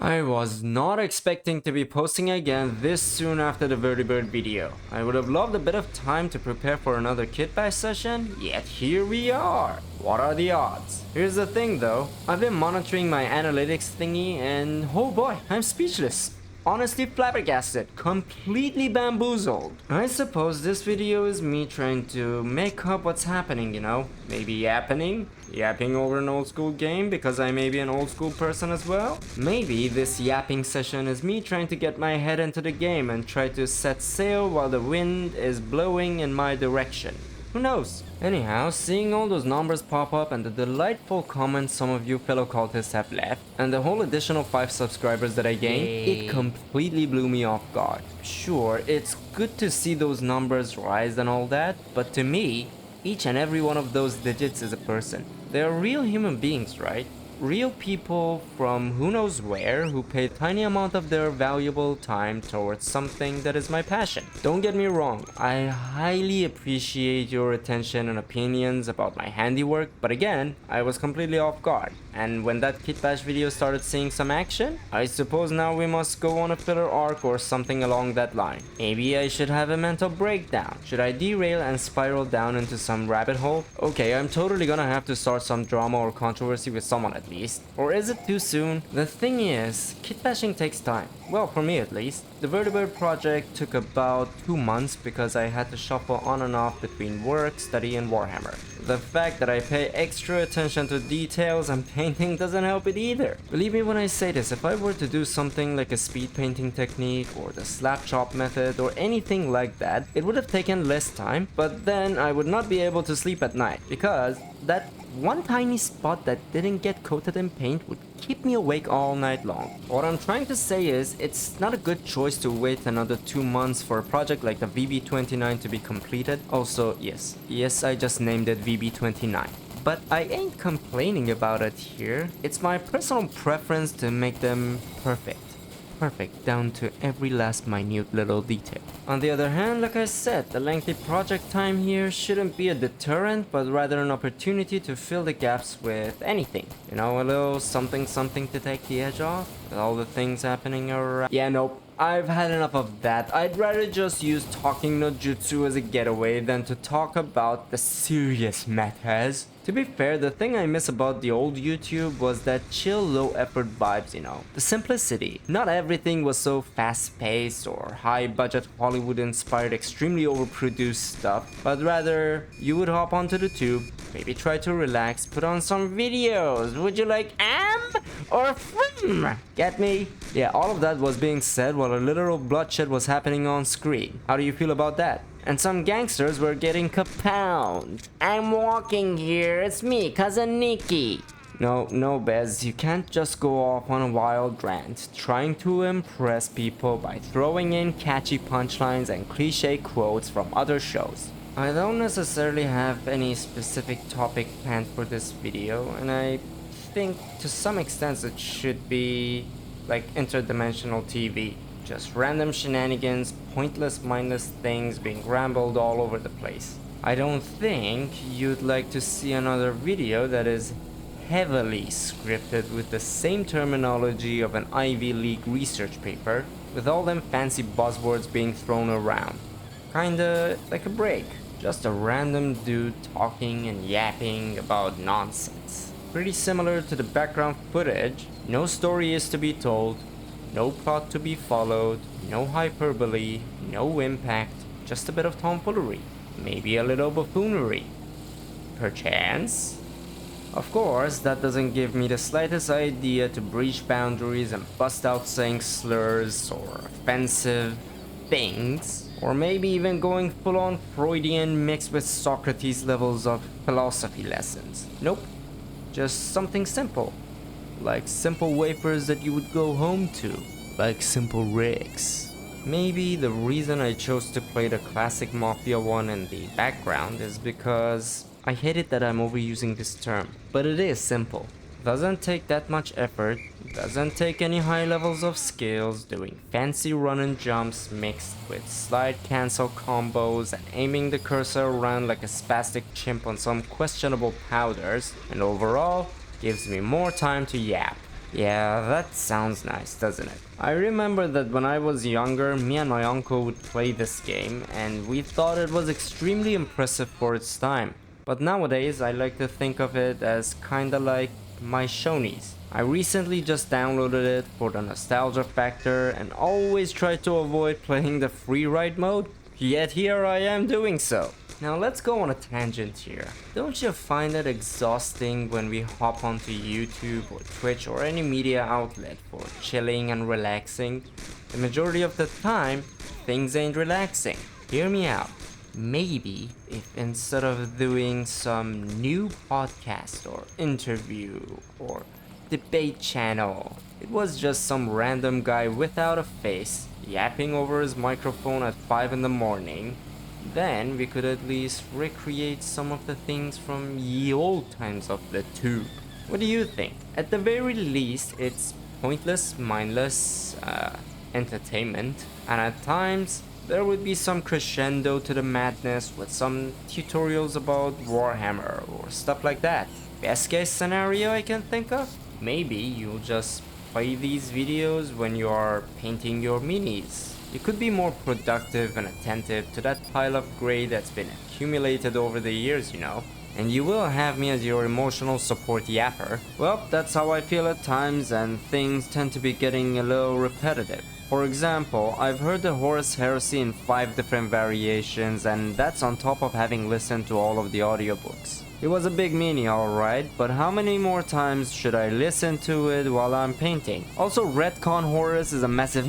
I was not expecting to be posting again this soon after the Vertibird video. I would have loved a bit of time to prepare for another Kitbash session, yet here we are. What are the odds? Here's the thing though, I've been monitoring my analytics thingy and oh boy, I'm speechless. Honestly flabbergasted, completely bamboozled. I suppose this video is me trying to make up what's happening, you know? Maybe yapping over an old school game because I may be an old school person as well? Maybe this yapping session is me trying to get my head into the game and try to set sail while the wind is blowing in my direction. Who knows? Anyhow, seeing all those numbers pop up and the delightful comments some of you fellow cultists have left, and the whole additional 5 subscribers that I gained, it completely blew me off guard. Sure, it's good to see those numbers rise and all that, but to me, each and every one of those digits is a person. They're real human beings, right? Real people from who knows where who pay a tiny amount of their valuable time towards something that is my passion. Don't get me wrong, I highly appreciate your attention and opinions about my handiwork, but again, I was completely off guard. And when that Kitbash video started seeing some action, I suppose now we must go on a filler arc or something along that line. Maybe I should have a mental breakdown. Should I derail and spiral down into some rabbit hole? Okay, I'm totally gonna have to start some drama or controversy with someone at least. Or is it too soon? The thing is, kitbashing takes time. Well, for me at least. The Vertibird project took about 2 months because I had to shuffle on and off between work, study, and Warhammer. The fact that I pay extra attention to details and painting doesn't help it either. Believe me when I say this, if I were to do something like a speed painting technique or the slap chop method or anything like that, it would have taken less time, but then I would not be able to sleep at night because that one tiny spot that didn't get coated in paint would keep me awake all night long. What I'm trying to say is, it's not a good choice to wait another 2 months for a project like the VB29 to be completed. Also, yes, I just named it VB29. But I ain't complaining about it here. It's my personal preference to make them perfect down to every last minute little detail. On the other hand, like I said, the lengthy project time here shouldn't be a deterrent, but rather an opportunity to fill the gaps with anything. You know, a little something to take the edge off, with all the things happening around. Yeah, nope. I've had enough of that. I'd rather just use talking no jutsu as a getaway than to talk about the serious matters. To be fair, the thing I miss about the old YouTube was that chill, low effort vibes, you know. The simplicity. Not everything was so fast paced or high budget Hollywood inspired extremely overproduced stuff, but rather you would hop onto the tube, maybe try to relax, put on some videos. Would you like or get me? Yeah, all of that was being said while a literal bloodshed was happening on screen. How do you feel about that? And some gangsters were getting kapound. I'm walking here, it's me, Cousin Nikki. No, Bez, you can't just go off on a wild rant, trying to impress people by throwing in catchy punchlines and cliche quotes from other shows. I don't necessarily have any specific topic planned for this video, and I think to some extent it should be like interdimensional TV. Just random shenanigans, pointless, mindless things being rambled all over the place. I don't think you'd like to see another video that is heavily scripted with the same terminology of an Ivy League research paper, with all them fancy buzzwords being thrown around. Kinda like a break. Just a random dude talking and yapping about nonsense. Pretty similar to the background footage. No story is to be told, no plot to be followed, no hyperbole, no impact, just a bit of tomfoolery, maybe a little buffoonery. Perchance? Of course, that doesn't give me the slightest idea to breach boundaries and bust out saying slurs or offensive things, or maybe even going full-on Freudian mixed with Socrates levels of philosophy lessons. Nope, just something simple. Like simple wafers that you would go home to. Like simple rigs. Maybe the reason I chose to play the classic Mafia 1 in the background is because I hate it that I'm overusing this term, but it is simple. Doesn't take that much effort, doesn't take any high levels of skills, doing fancy run and jumps mixed with slide cancel combos and aiming the cursor around like a spastic chimp on some questionable powders, and overall, gives me more time to yap. Yeah, that sounds nice, doesn't it? I remember that when I was younger, me and my uncle would play this game, and we thought it was extremely impressive for its time. But nowadays, I like to think of it as kinda like my Shonies. I recently just downloaded it for the nostalgia factor and always try to avoid playing the free ride mode, yet here I am doing so. Now let's go on a tangent here. Don't you find it exhausting when we hop onto YouTube or Twitch or any media outlet for chilling and relaxing? The majority of the time, things ain't relaxing. Hear me out. Maybe if instead of doing some new podcast or interview or debate channel, it was just some random guy without a face yapping over his microphone at 5 in the morning, then we could at least recreate some of the things from ye old times of the tube. What do you think? At the very least, it's pointless, mindless entertainment, and at times there would be some crescendo to the madness with some tutorials about Warhammer or stuff like that. Best case scenario I can think of? Maybe you'll just play these videos when you are painting your minis. You could be more productive and attentive to that pile of gray that's been accumulated over the years, you know. And you will have me as your emotional support yapper. Well, that's how I feel at times, and things tend to be getting a little repetitive. For example, I've heard the Horus Heresy in 5 different variations, and that's on top of having listened to all of the audiobooks. It was a big mini, alright, but how many more times should I listen to it while I'm painting? Also, Retcon Horus is a massive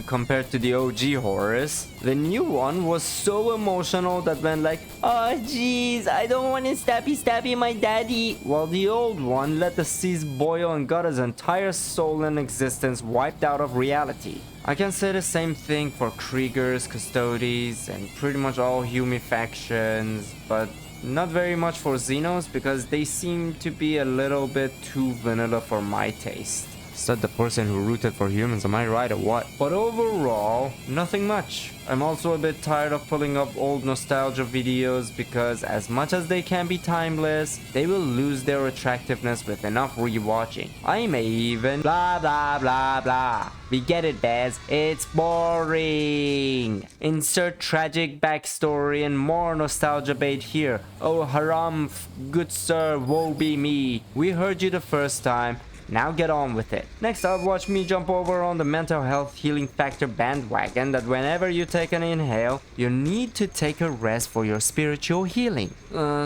compared to the OG Horus. The new one was so emotional that went like, "Oh jeez, I don't want to stabby my daddy," while the old one let the seas boil and got his entire soul and existence wiped out of reality. I can say the same thing for Kriegers, Custodes, and pretty much all Hume factions, but not very much for Xenos because they seem to be a little bit too vanilla for my taste. Said the person who rooted for humans, am I right or what? But overall, nothing much. I'm also a bit tired of pulling up old nostalgia videos because as much as they can be timeless, they will lose their attractiveness with enough rewatching. I may even blah blah blah blah. We get it, Baz. It's boring. Insert tragic backstory and more nostalgia bait here. Oh haram, good sir, woe be me. We heard you the first time. Now get on with it. Next up, watch me jump over on the mental health healing factor bandwagon that whenever you take an inhale, you need to take a rest for your spiritual healing.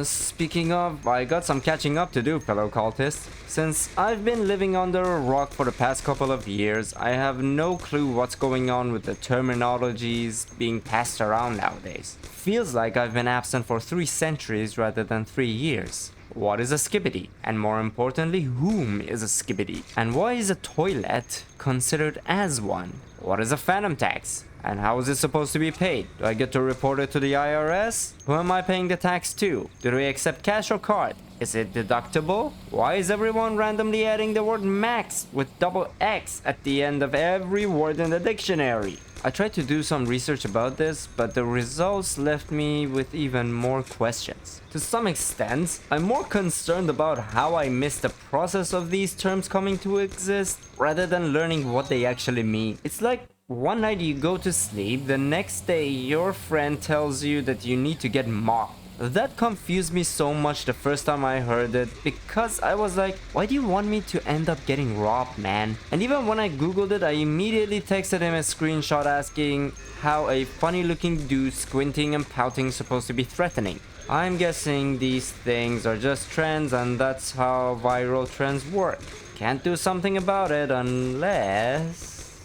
Speaking of, I got some catching up to do, fellow cultists. Since I've been living under a rock for the past couple of years, I have no clue what's going on with the terminologies being passed around nowadays. Feels like I've been absent for 3 centuries rather than 3 years. What is a skibbity? And more importantly, whom is a skibbity? And why is a toilet considered as one? What is a phantom tax? And how is it supposed to be paid? Do I get to report it to the IRS? Who am I paying the tax to? Do they accept cash or card? Is it deductible? Why is everyone randomly adding the word max with double X at the end of every word in the dictionary? I tried to do some research about this, but the results left me with even more questions. To some extent, I'm more concerned about how I missed the process of these terms coming to exist, rather than learning what they actually mean. It's like one night you go to sleep, the next day your friend tells you that you need to get mocked. That confused me so much the first time I heard it, because I was like, why do you want me to end up getting robbed, man? And even when I googled it, I immediately texted him a screenshot asking how a funny looking dude squinting and pouting is supposed to be threatening. I'm guessing these things are just trends and that's how viral trends work. Can't do something about it unless...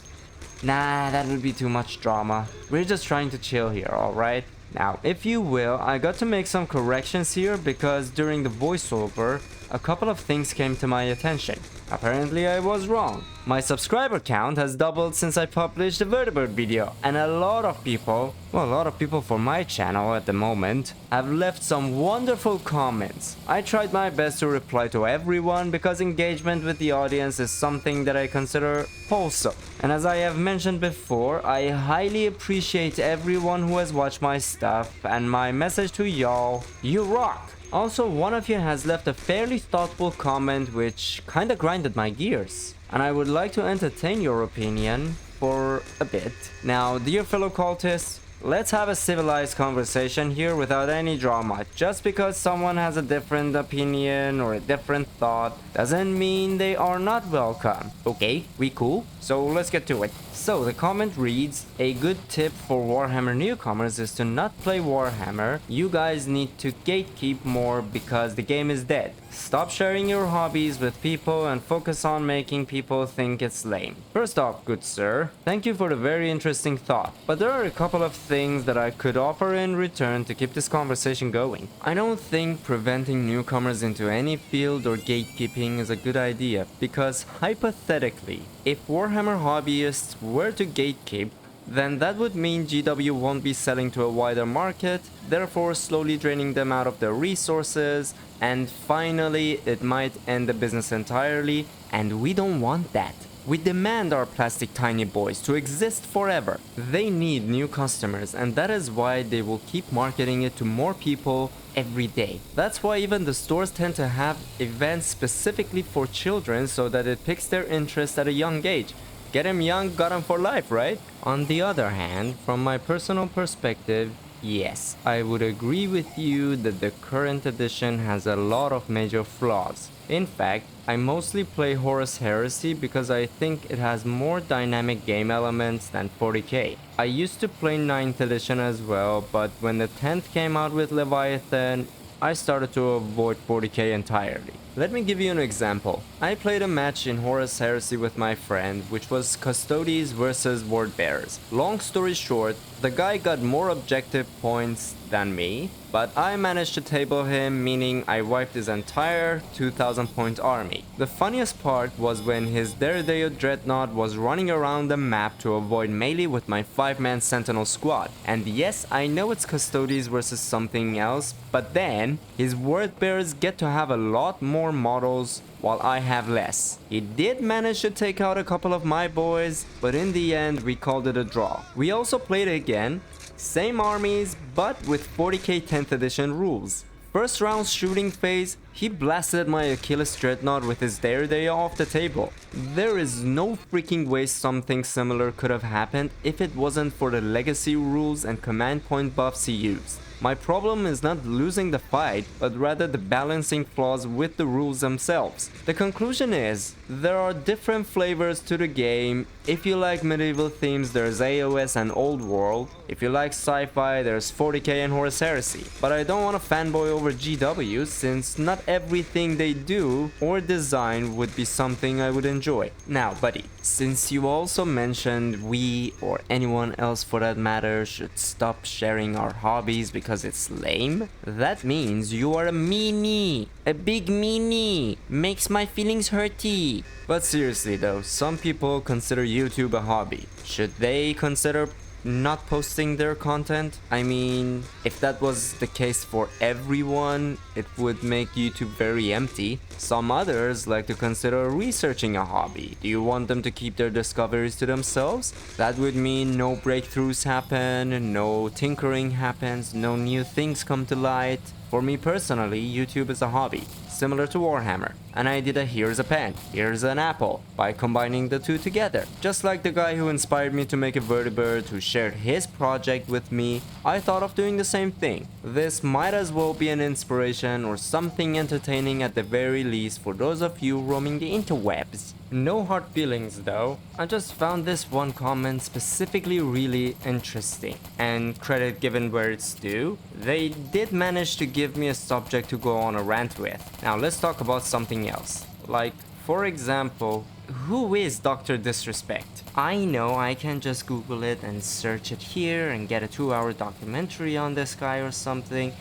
Nah, that would be too much drama. We're just trying to chill here, alright? Now, if you will, I got to make some corrections here because during the voiceover, a couple of things came to my attention. Apparently I was wrong. My subscriber count has doubled since I published the Vertibird video, and a lot of people for my channel at the moment, have left some wonderful comments. I tried my best to reply to everyone because engagement with the audience is something that I consider wholesome. And as I have mentioned before, I highly appreciate everyone who has watched my stuff, and my message to y'all, you rock! Also, one of you has left a fairly thoughtful comment which kinda grinded my gears. and I would like to entertain your opinion for a bit. Now, dear fellow cultists, let's have a civilized conversation here without any drama. Just because someone has a different opinion or a different thought doesn't mean they are not welcome. Okay, we cool? So let's get to it. So the comment reads, a good tip for Warhammer newcomers is to not play Warhammer. You guys need to gatekeep more because the game is dead. Stop sharing your hobbies with people and focus on making people think it's lame. First off, good sir, thank you for the very interesting thought, but there are a couple of things that I could offer in return to keep this conversation going. I don't think preventing newcomers into any field or gatekeeping is a good idea, because hypothetically, if Warhammer hobbyists were to gatekeep, then that would mean GW won't be selling to a wider market, therefore slowly draining them out of their resources, and finally it might end the business entirely, and we don't want that. We demand our plastic tiny boys to exist forever. They need new customers, and that is why they will keep marketing it to more people every day. That's why even the stores tend to have events specifically for children so that it picks their interest at a young age. Get 'em young, got 'em for life, right? On the other hand, from my personal perspective, yes, I would agree with you that the current edition has a lot of major flaws. In fact, I mostly play Horus Heresy because I think it has more dynamic game elements than 40k. I used to play 9th edition as well, but when the 10th came out with Leviathan, I started to avoid 40k entirely. Let me give you an example. I played a match in Horus Heresy with my friend, which was Custodes versus Wordbearers. Long story short, the guy got more objective points than me, but I managed to table him, meaning I wiped his entire 2000 point army. The funniest part was when his Daredeo Dreadnought was running around the map to avoid melee with my 5-man Sentinel squad. And yes, I know it's Custodes versus something else, but then his Wordbearers get to have a lot more models while I have less. He did manage to take out a couple of my boys, but in the end we called it a draw. We also played again, same armies, but with 40k 10th edition rules. First round's shooting phase, he blasted my Achilles Dreadnought with his Daredeo off the table. There is no freaking way something similar could have happened if it wasn't for the legacy rules and command point buffs he used. My problem is not losing the fight, but rather the balancing flaws with the rules themselves. The conclusion is, there are different flavors to the game. If you like medieval themes, there's AOS and Old World. If you like sci-fi, there's 40k and Horus Heresy. But I don't want to fanboy over GW, since not everything they do or design would be something I would enjoy. Now, buddy, since you also mentioned we, or anyone else for that matter, should stop sharing our hobbies because it's lame, that means you are a meanie. A big meanie. Makes my feelings hurty. But seriously though, some people consider YouTube a hobby. Should they consider not posting their content? I mean, if that was the case for everyone, it would make YouTube very empty. Some others like to consider researching a hobby. Do you want them to keep their discoveries to themselves? That would mean no breakthroughs happen, no tinkering happens, no new things come to light. For me personally, YouTube is a hobby, similar to Warhammer, and I did a here's a pen, here's an apple, by combining the two together. Just like the guy who inspired me to make a vertibird who shared his project with me, I thought of doing the same thing. This might as well be an inspiration or something entertaining at the very least for those of you roaming the interwebs. No hard feelings though, I just found this one comment specifically really interesting, and credit given where it's due, they did manage to give me a subject to go on a rant with. Now let's talk about something else, like for example, who is Dr. Disrespect? I know I can just Google it and search it here and get a 2-hour documentary on this guy or something,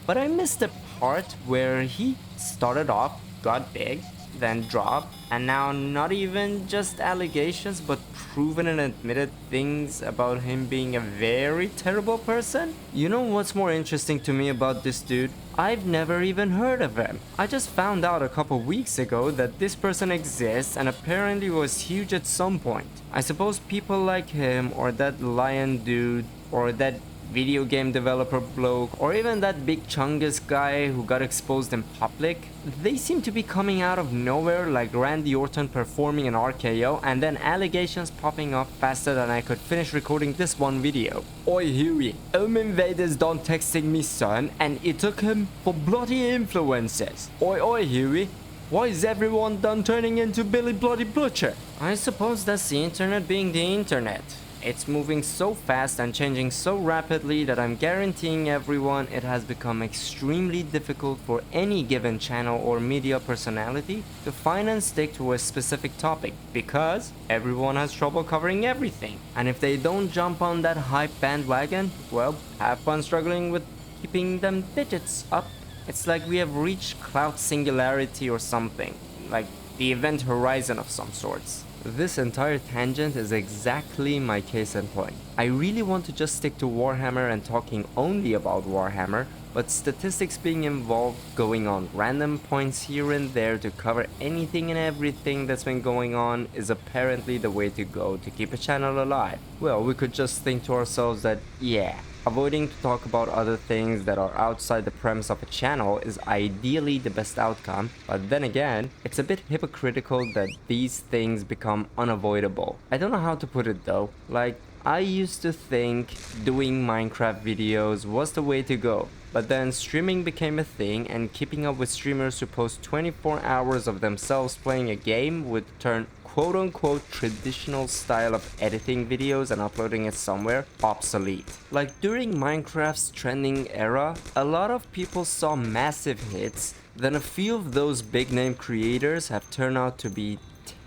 but I missed the part where he started off, got big, then dropped, and now not even just allegations but proven and admitted things about him being a very terrible person? You know what's more interesting to me about this dude? I've never even heard of him. I just found out a couple weeks ago that this person exists and apparently was huge at some point. I suppose people like him or that lion dude or that video game developer bloke, or even that big Chungus guy who got exposed in public, they seem to be coming out of nowhere, like Randy Orton performing an RKO and then allegations popping up faster than I could finish recording this one video. Oi Huey, invaders done texting me son and it took him for bloody influences. Oi Huey, why is everyone done turning into Billy Bloody Butcher? I suppose that's the internet being the internet. It's moving so fast and changing so rapidly that I'm guaranteeing everyone it has become extremely difficult for any given channel or media personality to find and stick to a specific topic because everyone has trouble covering everything. And if they don't jump on that hype bandwagon, well, have fun struggling with keeping them digits up. It's like we have reached cloud singularity or something, like the event horizon of some sorts. This entire tangent is exactly my case in point. I really want to just stick to Warhammer and talking only about Warhammer, but statistics being involved, going on random points here and there to cover anything and everything that's been going on is apparently the way to go to keep a channel alive. Well, we could just think to ourselves that, yeah, avoiding to talk about other things that are outside the premise of a channel is ideally the best outcome, but then again, it's a bit hypocritical that these things become unavoidable. I don't know how to put it though. Like, I used to think doing Minecraft videos was the way to go, but then streaming became a thing and keeping up with streamers who post 24 hours of themselves playing a game would turn quote-unquote traditional style of editing videos and uploading it somewhere obsolete. Like during Minecraft's trending era, a lot of people saw massive hits, then a few of those big name creators have turned out to be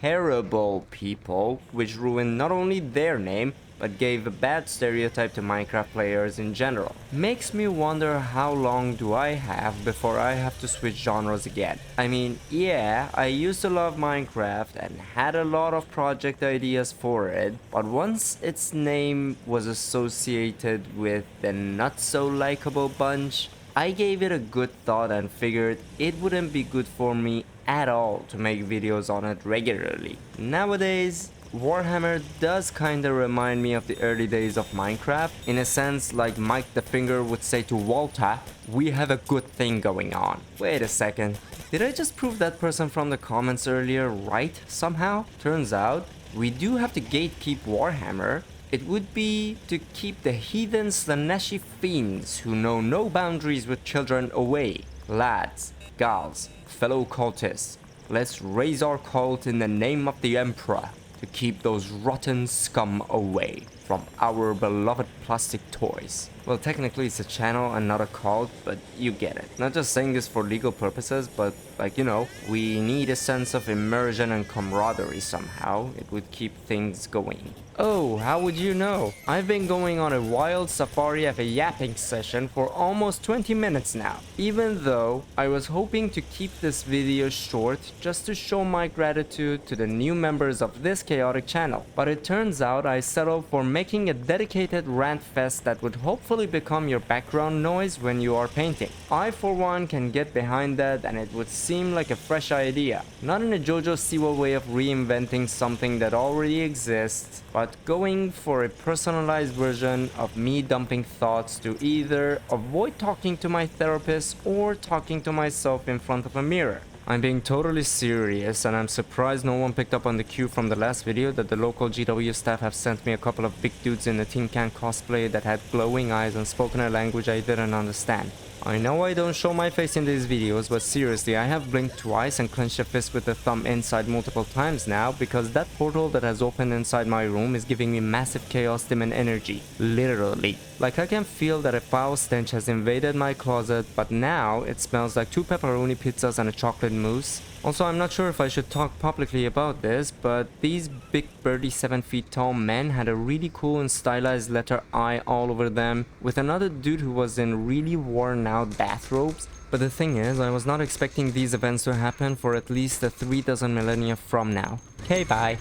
terrible people, which ruined not only their name, but gave a bad stereotype to Minecraft players in general. Makes me wonder how long do I have before I have to switch genres again. I mean, yeah, I used to love Minecraft and had a lot of project ideas for it, but once its name was associated with the not so likable bunch, I gave it a good thought and figured it wouldn't be good for me at all to make videos on it regularly. Nowadays, Warhammer does kinda remind me of the early days of Minecraft, in a sense like Mike the Finger would say to Walter, we have a good thing going on. Wait a second, did I just prove that person from the comments earlier right somehow? Turns out, we do have to gatekeep Warhammer. It would be to keep the heathen Slaneshi fiends who know no boundaries with children away. Lads, gals, fellow cultists, let's raise our cult in the name of the Emperor to keep those rotten scum away from our beloved plastic toys. Well, technically it's a channel and not a cult, but you get it. Not just saying this for legal purposes, but like, you know, we need a sense of immersion and camaraderie somehow. It would keep things going. Oh, how would you know? I've been going on a wild safari of a yapping session for almost 20 minutes now. Even though I was hoping to keep this video short just to show my gratitude to the new members of this chaotic channel. But it turns out I settled for making a dedicated rant fest that would hopefully become your background noise when you are painting. I for one can get behind that, and it would seem like a fresh idea. Not in a JoJo Siwa way of reinventing something that already exists, but going for a personalized version of me dumping thoughts to either avoid talking to my therapist or talking to myself in front of a mirror. I'm being totally serious, and I'm surprised no one picked up on the cue from the last video that the local GW staff have sent me a couple of big dudes in a tin can cosplay that had glowing eyes and spoken a language I didn't understand. I know I don't show my face in these videos, but seriously, I have blinked twice and clenched a fist with the thumb inside multiple times now because that portal that has opened inside my room is giving me massive chaos demon energy. Literally. Like I can feel that a foul stench has invaded my closet, but now it smells like 2 pepperoni pizzas and a chocolate mousse. Also, I'm not sure if I should talk publicly about this, but these big birdie 7 feet tall men had a really cool and stylized letter I all over them, with another dude who was in really worn out bathrobes. But the thing is, I was not expecting these events to happen for at least 3 dozen millennia from now. Okay, bye.